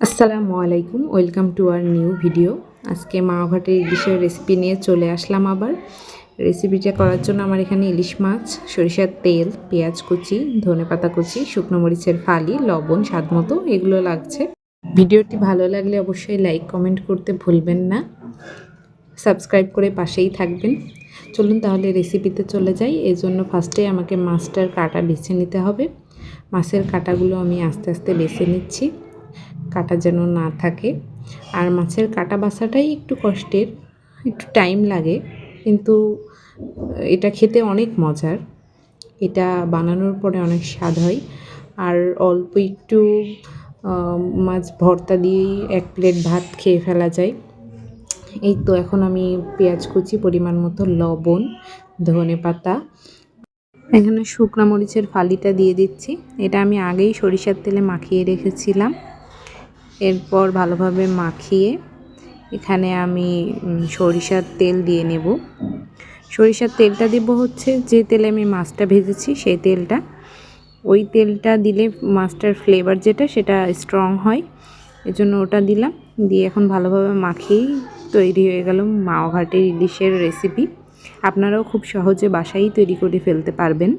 আসসালামু আলাইকুম, welcome to our new video. আজকে মাওঘাটের ইলিশের রেসিপি নিয়ে চলে আসলাম। আবার রেসিপিটা করার জন্য আমার এখানে ইলিশ মাছ, সরিষার তেল, পেঁয়াজ কুচি, ধনেপাতা কুচি, শুকনো মরিচের ফালি, লবণ স্বাদমতো এগুলো লাগছে। ভিডিওটি ভালো লাগলে অবশ্যই লাইক কমেন্ট করতে ভুলবেন না, সাবস্ক্রাইব করে পাশেই থাকবেন। চলুন তাহলে রেসিপিতে চলে যাই। এই জন্য ফার্স্টে আমাকে মাছটার কাঁটা বেছে নিতে হবে। মাছের কাঁটাগুলো আমি আস্তে আস্তে বেছে নিচ্ছি, কাটা যেন না থাকে। আর মাছের কাটা বাছাটাই একটু কষ্টের, একটু টাইম লাগে, কিন্তু এটা খেতে অনেক মজার। এটা বানানোর পরে অনেক স্বাদ হয়। আর অল্প একটু মাছ ভর্তা দিয়েই এক প্লেট ভাত খেয়ে ফেলা যায়। এই তো এখন আমি পেঁয়াজ কুচি, পরিমাণ মতো লবণ, ধনেপাতা, এখানে শুকনো মরিচের ফালিটা দিয়ে দিচ্ছি। এটা আমি আগেই সরিষার তেলে মাখিয়ে রেখেছিলাম। এরপর ভালোভাবে মাখিয়ে এখানে আমি সরিষার তেল দিয়ে নেব। সরিষার তেলটা দেব হচ্ছে যে তেলে আমি মাছটা ভেজেছি সেই তেলটা। ওই তেলটা দিলে মাছটার ফ্লেভার যেটা সেটা স্ট্রং হয়, এজন্য ওটা দিলাম। দিয়ে এখন ভালোভাবে মাখিয়েই তৈরি হয়ে গেল মাওঘাটের ইলিশের রেসিপি। আপনারাও খুব সহজে বাসায় তৈরি করে ফেলতে পারবেন।